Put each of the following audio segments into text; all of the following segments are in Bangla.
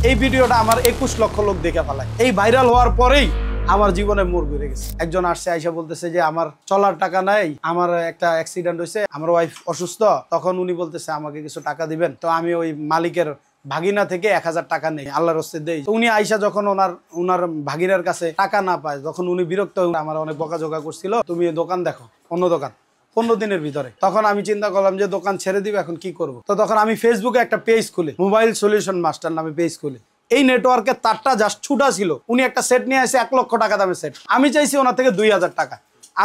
এই ভিডিওটা আমার 21 লক্ষ লোক দেখে ফেলায়। এই ভাইরাল হওয়ার পরেই আমার জীবনে মোড় ঘুরে গেছে। একজন আসছে আইসা বলতেছে যে আমার চলার টাকা নাই, আমার একটা অ্যাক্সিডেন্ট হয়েছে, আমার ওয়াইফ অসুস্থ। তখন উনি বলতেছে আমাকে কিছু টাকা দিবেন। তো আমি ওই মালিকের ভাগিনা থেকে 1000 টাকা নেই, আল্লাহর রাস্তায় দেই। উনি আইসা যখন ওনার ভাগিনার কাছে টাকা না পায়, যখন উনি বিরক্ত হয়ে আমার অনেক বকাঝকা করছিল, তুমি দোকান দেখো, অন্য দোকান 15 দিনের ভিতরে। তখন আমি চিন্তা করলাম যে দোকান ছেড়ে দিবে, এখন কি করব। তো তখন আমি ফেসবুকে একটা পেজ খুলি, মোবাইল সলিউশন মাস্টার নামে পেজ খুলি। এই নেটওয়ার্কের তারটা জাস্ট ছুটা ছিল। উনি একটা সেট নিয়ে আসে 1 লক্ষ টাকা দামের সেট। আমি চাইছি ওনার থেকে 2000 টাকা।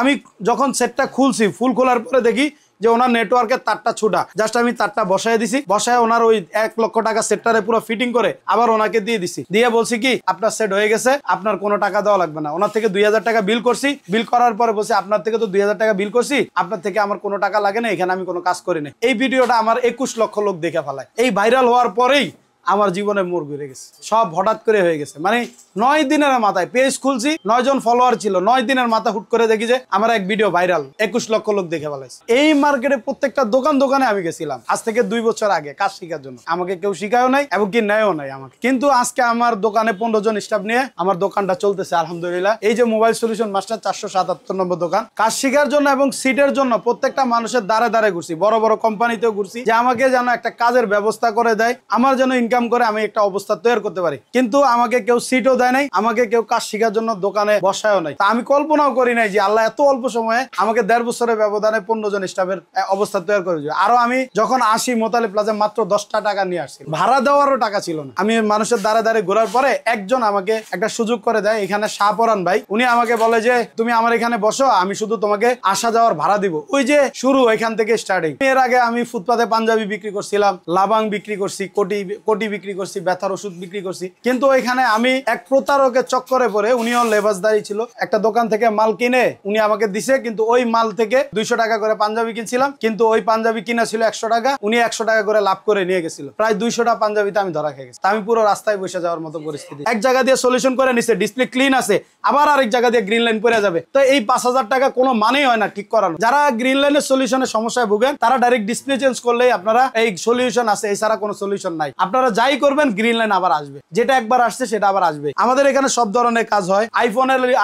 আমি যখন সেটটা খুলছি, ফুল খোলার পরে দেখি যে ওনার নেটওয়ার্কের তারটা ছুটা। জাস্ট আমি তারটা বসায় দিছি, বসায় ওনার ওই 1 লক্ষ টাকা সেটটারে পুরো ফিটিং করে আবার ওনাকে দিয়ে দিছি। দিয়ে বলছি কি আপনার সেট হয়ে গেছে, আপনার কোনো টাকা দেওয়া লাগবে না। ওনার থেকে 2000 টাকা বিল করছি। বিল করার পরে বলছি আপনার থেকে তো 2000 টাকা বিল করছি, আপনার থেকে আমার কোনো টাকা লাগে না, এখানে আমি কোনো কাজ করি না। এই ভিডিওটা আমার 21 লক্ষ লোক দেখে ফেলায়। এই ভাইরাল হওয়ার পরেই আমার জীবনে মোড় ঘুরে গেছে, সব হঠাৎ করে হয়ে গেছে। মানে 9 দিনের মাথায় পেজ খুলছি, 9 জন ফলোয়ার ছিল, 9 দিনের মাথা হুট করে দেখি যে আমার এক ভিডিও ভাইরাল, 21 লক্ষ লোক দেখে ফেলাইছে। এই মার্কেটে প্রত্যেকটা দোকানে আমি গেছিলাম আজ থেকে 2 বছর আগে কাজ শেখার জন্য। আমাকে কেউ শিখায়ও নাই এবং কি নেয়ও নাই আমাকে। কিন্তু আজকে আমার দোকানে 15 জন স্টাফ নিয়ে আমার দোকানটা চলতেছে আলহামদুলিল্লাহ। এই যে মোবাইল সলিউশন মাস্টার 477 নম্বর দোকান, কাজ শেখার জন্য এবং সিটের জন্য প্রত্যেকটা মানুষের দ্বারে দ্বারে ঘুরছি, বড় বড় কোম্পানিতেও ঘুরছি যে আমাকে যেন একটা কাজের ব্যবস্থা করে দেয়, আমার যেন ইনকাম করে আমি একটা অবস্থা তৈরি করতে পারি। কিন্তু আমাকে কেউ সিটও দেয় নাই, আমাকে কেউ কাজ শেখার জন্য দোকানে বসায়ও নাই। তা আমি কল্পনাও করি নাই যে আল্লাহ এত অল্প সময়ে আমাকে 1.5 বছরের ব্যবধানে 15 জন স্টাফের অবস্থা তৈরি করে দিবে। আরো আমি যখন আসি মোতালে প্লাজা মাত্র 10টা টাকা নিয়ে আসছি, ভাড়া দেওয়ারও টাকা ছিল না। আমি মানুষের দ্বারে দ্বারে ঘোরার পরে একজন আমাকে একটা সুযোগ করে দেয়, এখানে শাহপরান ভাই। উনি আমাকে বলে যে তুমি আমার এখানে বসো, আমি শুধু তোমাকে আসা যাওয়ার ভাড়া দিব। ওই যে শুরু এখান থেকে স্টার্টিং। এর আগে আমি ফুটপাতে পাঞ্জাবি বিক্রি করছিলাম, লাবাং বিক্রি করছি, কোটি বিক্রি করছি, ব্যথার ওষুধ বিক্রি করছি। কিন্তু ওইখানে আমি এক প্রতারকের চক্করে পড়ে, উনিও লেবাসদারি ছিল, একটা দোকান থেকে মাল কিনে উনি আমাকে দিছে। কিন্তু ওই মাল থেকে 200 টাকা করে পাঞ্জাবি কিনছিলাম, কিন্তু ওই পাঞ্জাবি কিনা ছিল 100 টাকা, উনি 100 টাকা করে লাভ করে নিয়ে গেছিল। প্রায় 200টা পাঞ্জাবিতে আমি ধরা খেয়ে গেছি। আমি পুরো রাস্তায় বসে যাওয়ার মতো পরিস্থিতি। এক জায়গা দিয়ে সলিউশন করে নিছে, ডিসপ্লে ক্লিন আছে, আবার আরেক জায়গা দিয়ে গ্রিন লাইন পড়ে যাবে। তো এই 5000 টাকা কোনো মানেই হয় না ঠিক করানো। যারা গ্রিন লাইনের সলিউশনের সমস্যায় ভোগেন, তারা ডাইরেক্ট ডিসপ্লে চেঞ্জ করলেই আপনারা এই সলিউশন আছে, এছাড়া কোনো সলিউশন নাই। আপনারা যাই করবেন গ্রিন লাইন আবার আসবে, যেটা একবার আসছে সেটা আবার আসবে। আমাদের এখানে সব ধরনের কাজ হয়,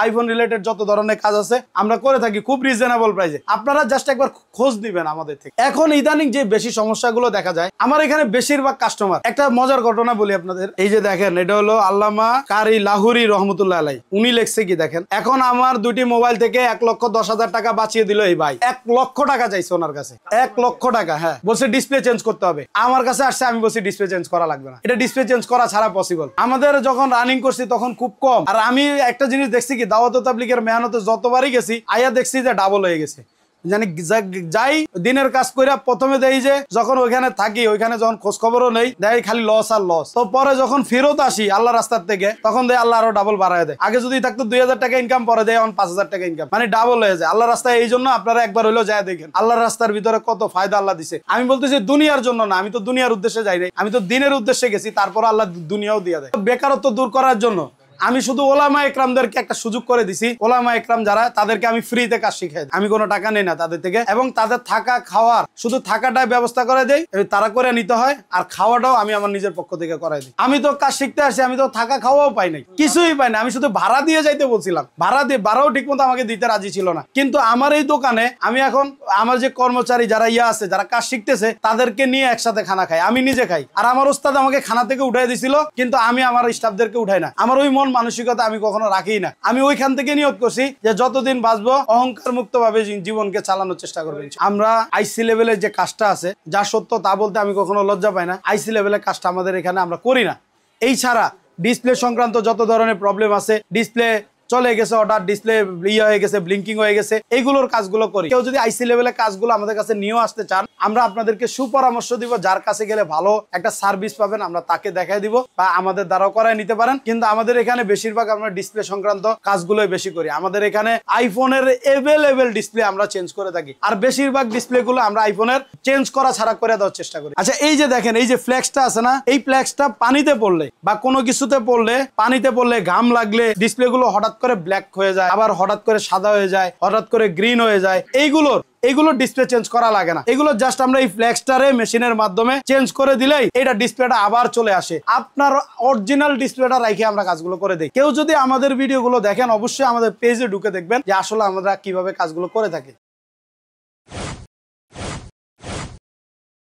আইফোন রিলেটেড যত ধরনের কাজ আছে আমরা করে থাকি খুব রিজনেবল প্রাইসে। আপনারা জাস্ট একবার খোঁজ দিবেন আমাদের থেকে। এখন ইদানিং যে বেশি সমস্যাগুলো দেখা যায়, আমার এখানে বেশিরভাগ কাস্টমার, একটা মজার ঘটনা বলি আপনাদের। এই যে দেখেন, এটা হলো আল্লামা কারি লাহুরি রহমতুল্লাহ আলাই। উনি লিখছে কি দেখেন, এখন আমার 2টি মোবাইল থেকে 1,10,000 টাকা বাঁচিয়ে দিল এই ভাই। 1 লক্ষ টাকা চাইছে ওনার কাছে, 1 লক্ষ টাকা। হ্যাঁ, বলছে ডিসপ্লে চেঞ্জ করতে হবে। আমার কাছে আসছে, আমি বলছি ডিসপ্লে চেঞ্জ করা লাগবে না, এটা ডিসপ্লে চেঞ্জ করা ছাড়া পসিবল। আমাদের যখন রানিং করছি তখন খুব কম। আর আমি একটা জিনিস দেখছি কি, দাওয়াত তাবলীগের মেহনতে যতবারই গেছি আইয়া দেখছি যে ডাবল হয়ে গেছে। জানি যাই দিনের কাজ কইরা প্রথমে দেই যে যখন ওইখানে থাকি, ওইখানে যখন খোঁজ খবরও নেই, দেয় খালি লস আর লস। তো পরে যখন ফেরত আসি আল্লাহ রাস্তার থেকে, তখন দেয় আল্লাহ আরো ডাবল বাড়ায় দেয়। আগে যদি থাকতো 2000 টাকা ইনকাম, পরে দেয় 5000 টাকা ইনকাম, মানে ডাবল হয়ে যায় আল্লাহ রাস্তায়। এই জন্য আপনারা একবার হইলেও যায় দেখেন আল্লাহর রাস্তার ভিতরে কত ফায়দা আল্লাহ দিছে। আমি বলতেছি দুনিয়ার জন্য না, আমি তো দুনিয়ার উদ্দেশ্যে যাই নাই, আমি তো দিনের উদ্দেশ্যে গেছি। তারপর আল্লাহ দুনিয়াও দিয়ে দেয়। বেকারত্ব দূর করার জন্য আমি শুধু ওলামা একরামদেরকে একটা সুযোগ করে দিছি। ওলামা একরাম যারা, তাদেরকে আমি ফ্রিতে কাজ শিখাই, আমি কোনো টাকা নেই না তাদের থেকে। এবং তাদের থাকা খাওয়ার, শুধু থাকাটাই ব্যবস্থা করে দেই, তারা করে নিতে হয়। আর খাওয়াটাও আমি আমার নিজের পক্ষ থেকে করাই দিই। আমি তো কাজ শিখতে আসছি, আমি তো থাকা খাওয়াও পাই নাই, কিছুই পাই না। আমি শুধু ভাড়া দিয়ে যাইতে বলছিলাম, ভাড়াও ঠিক মতো আমাকে দিতে রাজি ছিল না। কিন্তু আমার এই দোকানে আমি এখন আমার যে কর্মচারী যারা আছে, যারা কাজ শিখতেছে, তাদেরকে নিয়ে একসাথে খানা খাই, আমি নিজে খাই। আর আমার ওস্তাদ আমাকে খানা থেকে উঠাই দিছিল, কিন্তু আমি আমার স্টাফদেরকে উঠাই না। আমার ওই মন মানসিকতা আমি কখনো রাখি না। আমি ওইখান থেকে নিয়ত করছি যে যতদিন বাঁচবো অহংকার মুক্ত ভাবে জীবনকে চালানোর চেষ্টা করবেন। আমরা আইসি লেভেলের যে কাজটা আছে, যা সত্য তা বলতে আমি কখনো লজ্জা পাই না। আইসি লেভেলের কাজটা আমাদের এখানে আমরা করি না। এই ছাড়া ডিসপ্লে সংক্রান্ত যত ধরনের প্রবলেম আছে, ডিসপ্লে চলে গেছে, অর্ডার ডিসপ্লে হয়ে গেছে, ব্লিঙ্কিং হয়ে গেছে, এইগুলোর কাজগুলো করি। কেউ যদি আইসি লেভেলের কাজগুলো আমাদের কাছে নিয়েও আসতে চান, আমরা আপনাদেরকে সুপরামর্শ দিব। যার কাছে গেলে ভালো একটা সার্ভিস পাবেন, আমরা তাকে দেখাই দিব, বা আমাদের দ্বারাও করাই নিতে পারেন। কিন্তু আমাদের এখানে বেশিরভাগ আমরা ডিসপ্লে সংক্রান্ত কাজগুলোই বেশি করি। আমাদের এখানে আইফোনের এভেলেবেল ডিসপ্লে আমরা চেঞ্জ করে থাকি, আর বেশিরভাগ ডিসপ্লে গুলো আমরা আইফোনের চেঞ্জ করা ছাড়া করে দেওয়ার চেষ্টা করি। আচ্ছা, এই যে দেখেন, এই যে ফ্ল্যাক্সটা আছে না, এই ফ্ল্যাক্সটা পানিতে পড়লে বা কোনো কিছুতে পড়লে, পানিতে পড়লে, ঘাম লাগলে ডিসপ্লে গুলো হঠাৎ করে ব্ল্যাক হয়ে যায়, আবার হঠাৎ করে সাদা হয়ে যায়, হঠাৎ করে গ্রিন হয়ে যায়। এইগুলোর ডিসপ্লে চেঞ্জ করা লাগে না। এগুলো জাস্ট আমরা এই ফ্ল্যাক্সটারে মেশিনের মাধ্যমে চেঞ্জ করে দিলেই এটা ডিসপ্লেটা আবার চলে আসে। আপনার অরিজিনাল ডিসপ্লেটা রেখে আমরা কাজগুলো করে দেই। কেউ যদি আমাদের ভিডিওগুলো দেখেন অবশ্যই আমাদের পেজে ঢুকে দেখবেন যে আসলে আমরা কিভাবে কাজগুলো করে থাকি।